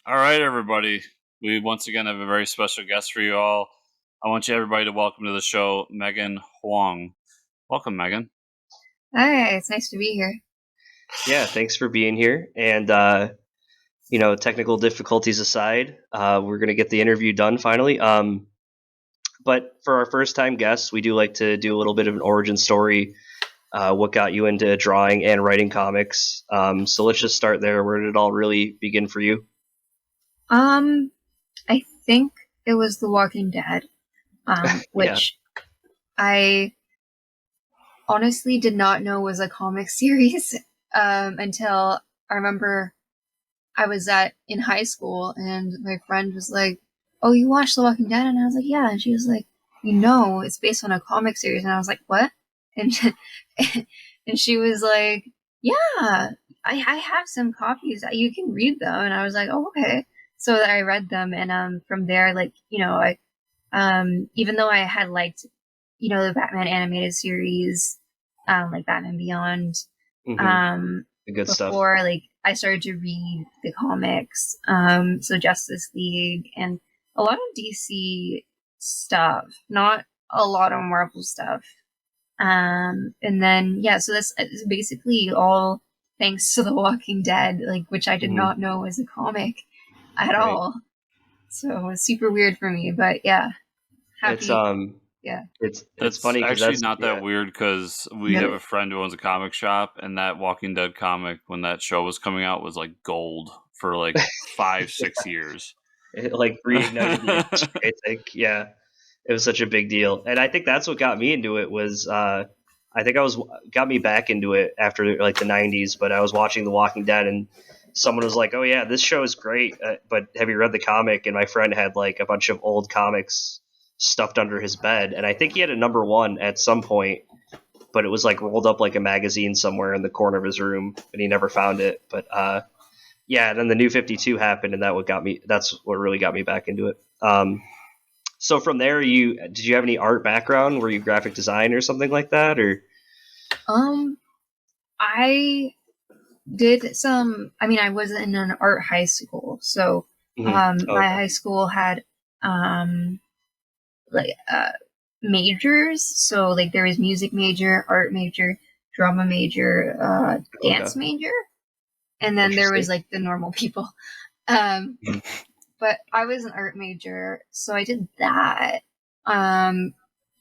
All right, everybody. We once again have a very special guest for you all. I want you everybody to welcome to the show Megan Huang. Welcome, Megan. Hi, it's nice to be here. Yeah, thanks for being here. And technical difficulties aside, we're gonna get the interview done finally. But for our first time guests, we do like to do a little bit of an origin story. What got you into drawing and writing comics? So let's just start there. Where did it all really begin for you? I think it was The Walking Dead, which I honestly did not know was a comic series until I remember I was in high school and my friend was like, "Oh, you watched The Walking Dead?" And I was like, "Yeah." And she was like, it's based on a comic series." And I was like, "What?" And and she was like, "Yeah, I have some copies. You can read them." And I was like, "Oh, okay." So I read them, and from there, I even though I had liked, the Batman animated series, like Batman Beyond, Mm-hmm. The good stuff. before I started to read the comics, so Justice League and a lot of DC stuff, not a lot of Marvel stuff. And then so that's basically all thanks to The Walking Dead, which I did not know was a comic at all. So it was super weird for me, but yeah, happy. It's funny because actually not that weird because we have a friend who owns a comic shop, and that Walking Dead comic, when that show was coming out, was like gold for like 5-6 years. It like reignited the industry, I think. Yeah, it was such a big deal, and I think that's what got me into it. Got me back into it after like the '90s. But I was watching The Walking Dead, and someone was like, "Oh yeah, this show is great, but have you read the comic?" And my friend had like a bunch of old comics stuffed under his bed, and I think he had a number one at some point, but it was like rolled up like a magazine somewhere in the corner of his room, and he never found it. But and then the New 52 happened, and that's what really got me back into it. So from there, did you have any art background? Were you graphic design or something like that, or? I did some. I mean, I was in an art high school, so my high school had majors. So like there was music major, art major, drama major, dance major, and then there was like the normal people. But I was an art major, so I did that. And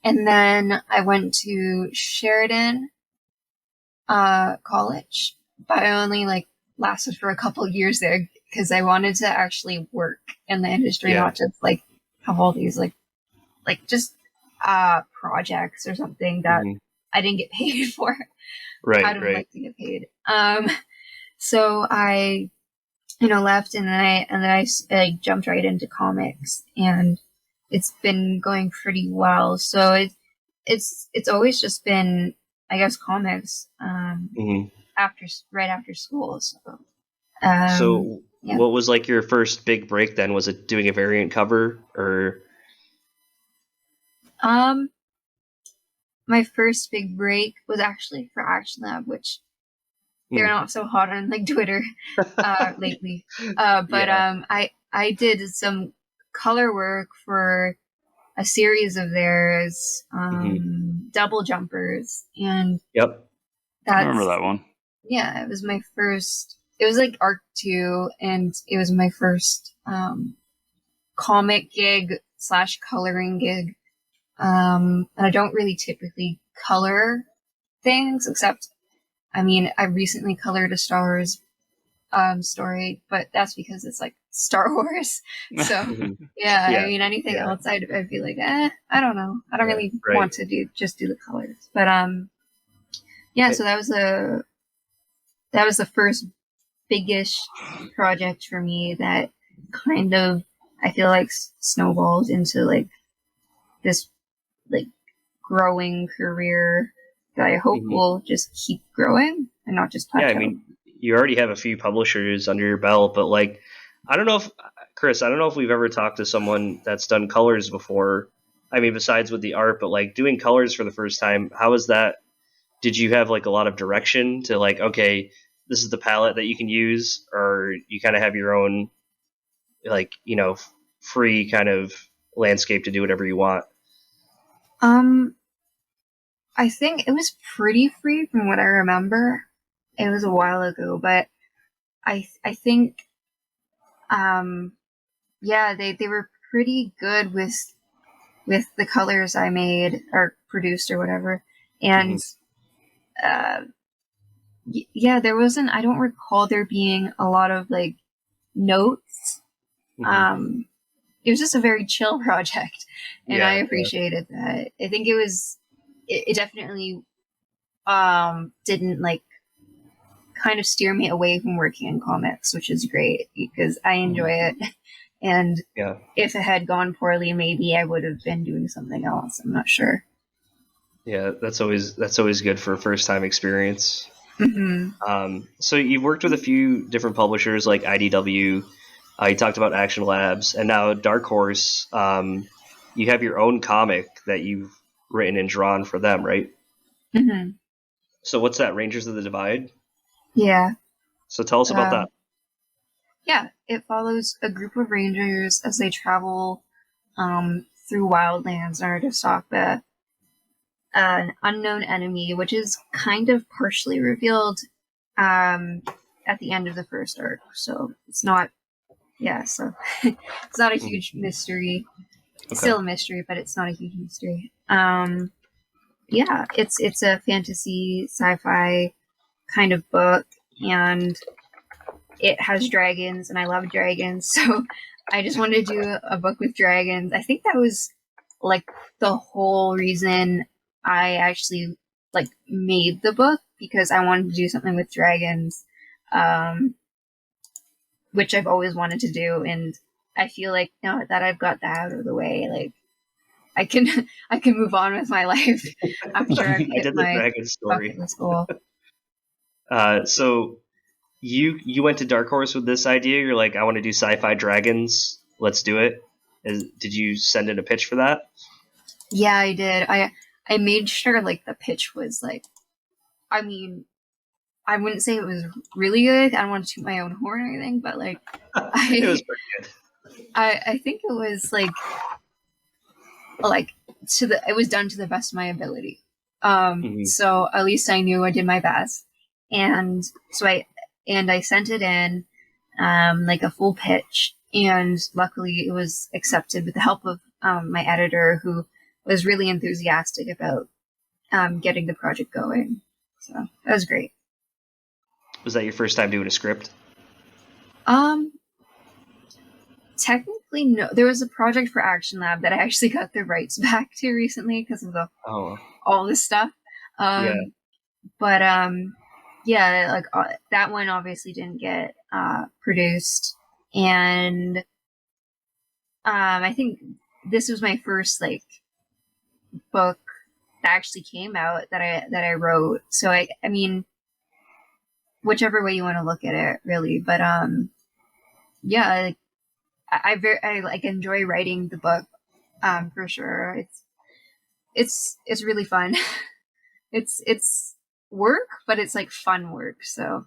then I went to Sheridan College, but I only lasted for a couple years there because I wanted to actually work in the industry, not just have all these just projects or something that I didn't get paid for. Right. I don't like to get paid. So I left, and then I jumped right into comics, and it's been going pretty well. So it's always just been, I guess, comics right after school. So what was like your first big break then? Was it doing a variant cover or? My first big break was actually for Action Lab, which they're not so hot on Twitter lately. I did some color work for a series of theirs, Double Jumpers, and I remember that one. Yeah, it was my first. It was like Arc 2, and it was my first comic gig / coloring gig. And I don't really typically color things, except, I mean, I recently colored a Star Wars story, but that's because it's like Star Wars. So I mean, anything else, I'd be like, I don't know. I don't really want to do the colors. But so that was the first biggish project for me that kind of, I feel like, snowballed into like this growing career that I hope will just keep growing and not just plateau. Yeah, I mean, you already have a few publishers under your belt, but I don't know if we've ever talked to someone that's done colors before. I mean, besides with the art, but doing colors for the first time, how was that? Did you have a lot of direction to okay, this is the palette that you can use, or you kind of have your own like, free kind of landscape to do whatever you want? I think it was pretty free from what I remember. It was a while ago, but I think yeah, they were pretty good with the colors I made or produced or whatever. And yeah, there wasn't, I don't recall there being a lot of like notes. It was just a very chill project, and I appreciated that. I think it definitely didn't like kind of steer me away from working in comics, which is great because I enjoy it. And if it had gone poorly, maybe I would have been doing something else. I'm not sure. Yeah, that's always good for a first time experience. Mm-hmm. So you've worked with a few different publishers like IDW. You talked about Action Labs, and now Dark Horse. You have your own comic that you've written and drawn for them, right? Mm-hmm. So what's that? Rangers of the Divide? Yeah. So tell us about that. Yeah, it follows a group of rangers as they travel through wildlands in order to stop an unknown enemy, which is kind of partially revealed at the end of the first arc. So it's not, so it's not a huge mystery. It's still a mystery, but it's not a huge mystery. Yeah, it's a fantasy sci-fi kind of book, and it has dragons, and I love dragons, so I just wanted to do a book with dragons. I think that was like the whole reason I actually like made the book, because I wanted to do something with dragons, which I've always wanted to do, and I feel like now that I've got that out of the way, like I can move on with my life after I've hit my dragon story. bucket list goal. So you went to Dark Horse with this idea. You're like, I want to do sci-fi dragons. Let's do it. Did you send in a pitch for that? Yeah, I did. I made sure like the pitch was like, I mean, I wouldn't say it was really good. I don't want to toot my own horn or anything, but like, it was pretty good. I think it was like it was done to the best of my ability. So at least I knew I did my best, and so I sent it in, like a full pitch, and luckily it was accepted with the help of my editor, who was really enthusiastic about getting the project going. So that was great. Was that your first time doing a script? Technically, no. There was a project for Action Lab that I actually got the rights back to recently because of all this stuff. But yeah, like that one obviously didn't get produced, and I think this was my first like book that actually came out that I wrote. So I mean, whichever way you want to look at it, really. But yeah, like, I like enjoy writing the book, for sure. It's really fun. it's work, but it's like fun work, so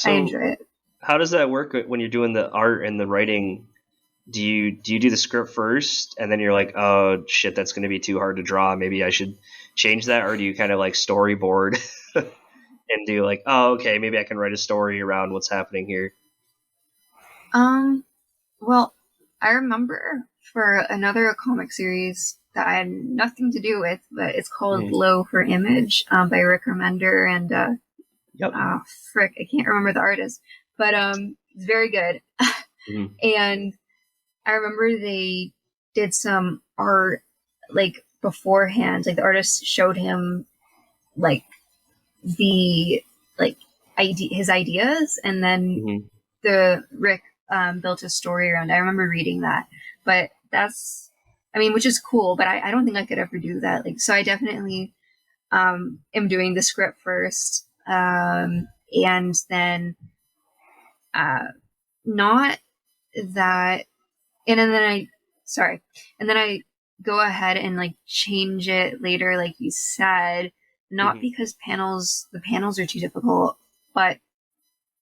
I enjoy it. How does that work when you're doing the art and the writing? Do you do the script first, and then you're like, oh shit, that's going to be too hard to draw, maybe I should change that? Or do you kind of like storyboard and do like, oh okay, maybe I can write a story around what's happening here? Well, I remember for another comic series that I had nothing to do with, but it's called Low for Image, by Rick Remender, and frick, I can't remember the artist, but it's very good. And I remember they did some art like beforehand, like the artist showed him like the his ideas, and then the Rick built a story around it. I remember reading that, but which is cool, but I don't think I could ever do that. Like, so I definitely am doing the script first, and then not that, and then I go ahead and like change it later, like you said, not because the panels are too difficult, but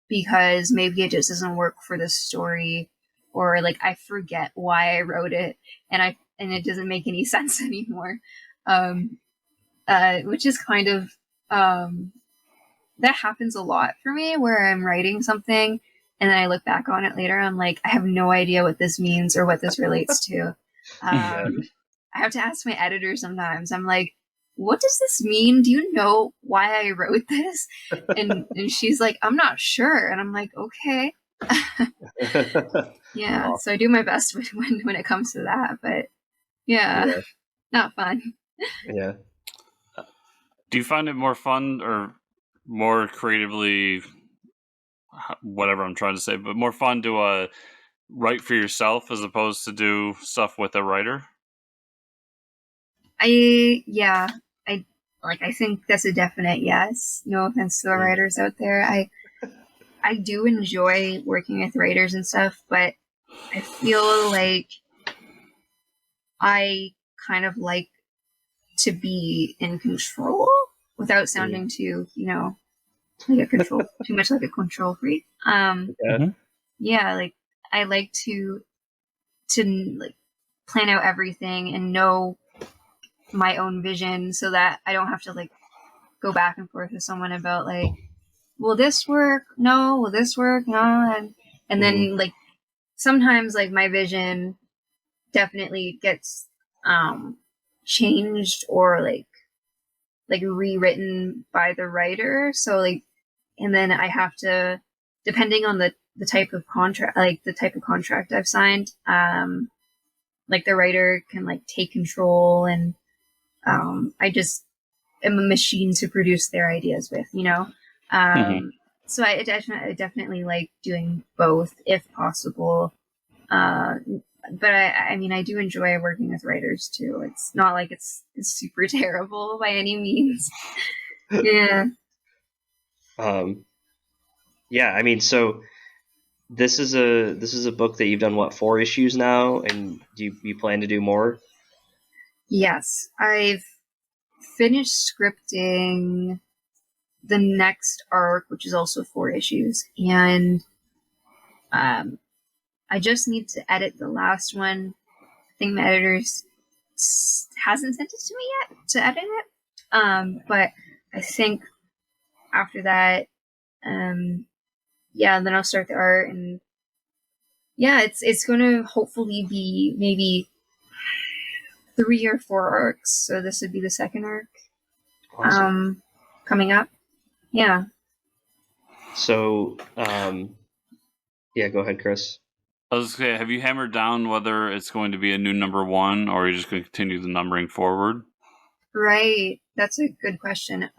because maybe it just doesn't work for the story, or like I forget why I wrote it, and it doesn't make any sense anymore. Which is kind of that happens a lot for me, where I'm writing something and then I look back on it later. I'm like, I have no idea what this means or what this relates to. I have to ask my editor sometimes. I'm like, what does this mean? Do you know why I wrote this? And she's like, I'm not sure. And I'm like, okay. Yeah. So I do my best when it comes to that, but yeah. Not fun. Yeah. Do you find it more fun or more creatively, whatever I'm trying to say, but more fun to write for yourself as opposed to do stuff with a writer? I think that's a definite yes. No offense to the writers out there. I do enjoy working with writers and stuff, but I feel like I kind of like to be in control without sounding too, like too much like a control freak. Yeah, like I like to like plan out everything and know my own vision so that I don't have to like go back and forth with someone about like, will this work? No. Will this work? No. And then like sometimes like my vision definitely gets changed or like rewritten by the writer. So like, and then I have to, depending on the type of contract, like the type of contract I've signed, like the writer can like take control, and I just am a machine to produce their ideas with, So I definitely like doing both if possible. But I mean, I do enjoy working with writers too. It's not like it's super terrible by any means. Yeah. Yeah, I mean, so this is a book that you've done, what, 4 issues now, and do you plan to do more? Yes, I've finished scripting the next arc, which is also 4 issues, and I just need to edit the last one. I think my editor hasn't sent it to me yet to edit it. But I think after that, then I'll start the art, and yeah, it's going to hopefully be maybe 3 or 4 arcs. So this would be the second arc. Awesome. Coming up. Yeah. So, yeah, go ahead, Chris. I was going to say, have you hammered down whether it's going to be a new number 1 or are you just going to continue the numbering forward? Right. That's a good question.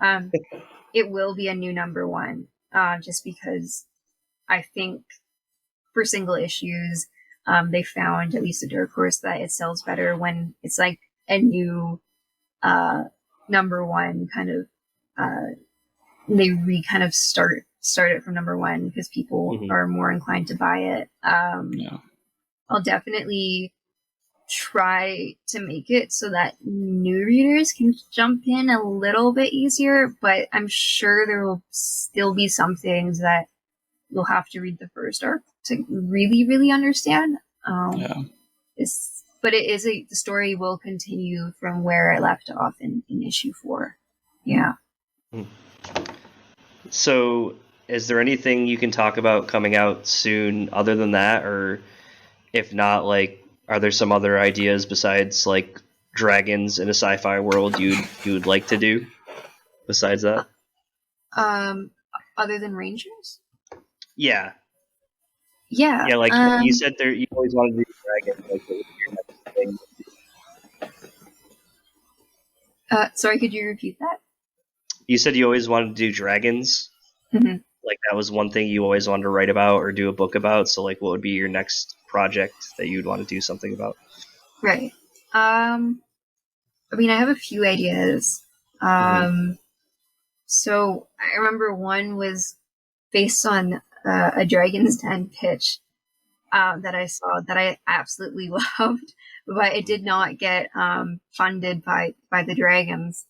It will be a new number 1, just because I think for single issues, they found, at least at Dark Horse, that it sells better when it's like a new number 1 kind of, they kind of start it from number 1 because people are more inclined to buy it. I'll definitely try to make it so that new readers can jump in a little bit easier, but I'm sure there will still be some things that you'll have to read the first arc to really, really understand. But the story will continue from where I left off in issue 4. Yeah. So, is there anything you can talk about coming out soon other than that, or if not, like, are there some other ideas besides like dragons in a sci-fi world you'd like to do besides that? Other than Rangers? Yeah. Yeah. Yeah, like you said, you always wanted to do dragons. Like, what was your next thing? Sorry, could you repeat that? You said you always wanted to do dragons. Mm-hmm. Like that was one thing you always wanted to write about or do a book about. So, like, what would be your next project that you'd want to do something about? Right. I mean, I have a few ideas. So I remember one was based on a Dragon's Den pitch that I saw that I absolutely loved, but it did not get funded by the Dragons.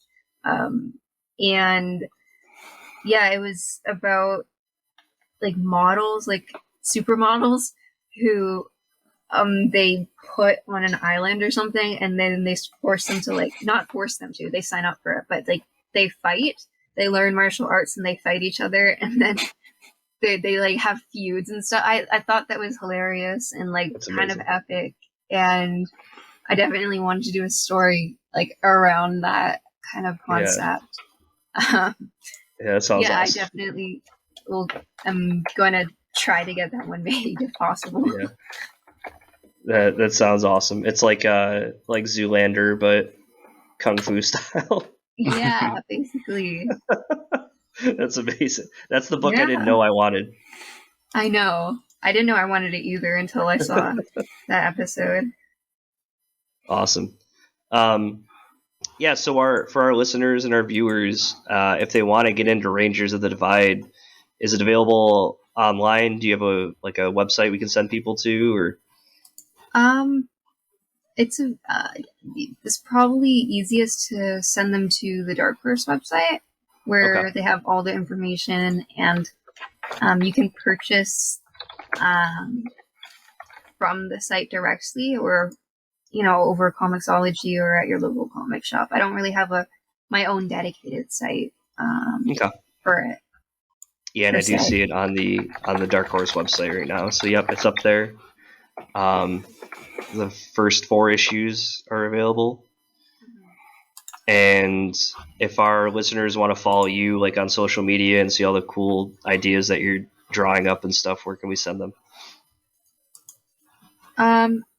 And yeah, it was about like models, like supermodels who they put on an island or something, and then they force them to, like, not force them to, they sign up for it, but like they fight, they learn martial arts and they fight each other, and then they like have feuds and stuff. I thought that was hilarious and like kind of epic, and I definitely wanted to do a story like around that kind of concept. Yeah, that sounds yeah, awesome. I definitely will. I'm going to try to get that one made if possible. Yeah, that sounds awesome. It's like Zoolander, but kung fu style. Yeah, basically. That's amazing. That's the book I didn't Yeah. know I wanted. I know. I didn't know I wanted it either until I saw that episode. Awesome. Yeah, so for our listeners and our viewers, if they want to get into Rangers of the Divide, is it available online? Do you have a website we can send people to, or? It's probably easiest to send them to the Dark Horse website, where they have all the information, and you can purchase from the site directly, or over Comixology or at your local comic shop. I don't really have my own dedicated site for it. Yeah, and I do see it on the Dark Horse website right now. So yep, it's up there. The first 4 issues are available. And if our listeners want to follow you like on social media and see all the cool ideas that you're drawing up and stuff, where can we send them?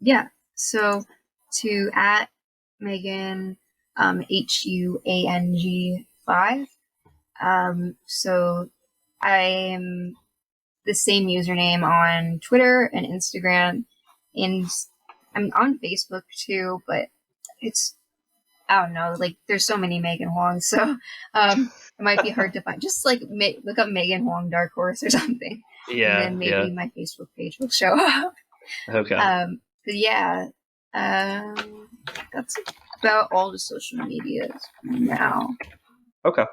Yeah. So to at Megan HUANG5. So I am the same username on Twitter and Instagram, and I'm on Facebook too, but it's, I don't know, like there's so many Megan Huang, so it might be hard to find. Just like look up Megan Huang Dark Horse or something, Yeah, and then maybe my Facebook page will show up. Okay. But yeah, that's about all the social medias now. Okay.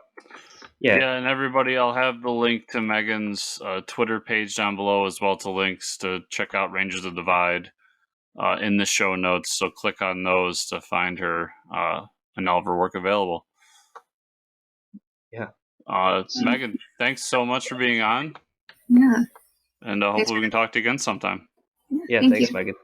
Yeah, and everybody, I'll have the link to Megan's Twitter page down below, as well to links to check out Rangers of the Divide in the show notes. So click on those to find her and all of her work available. Yeah. Megan, thanks so much for being on. Yeah. And hopefully we can talk to you again sometime. Yeah, thanks, Megan.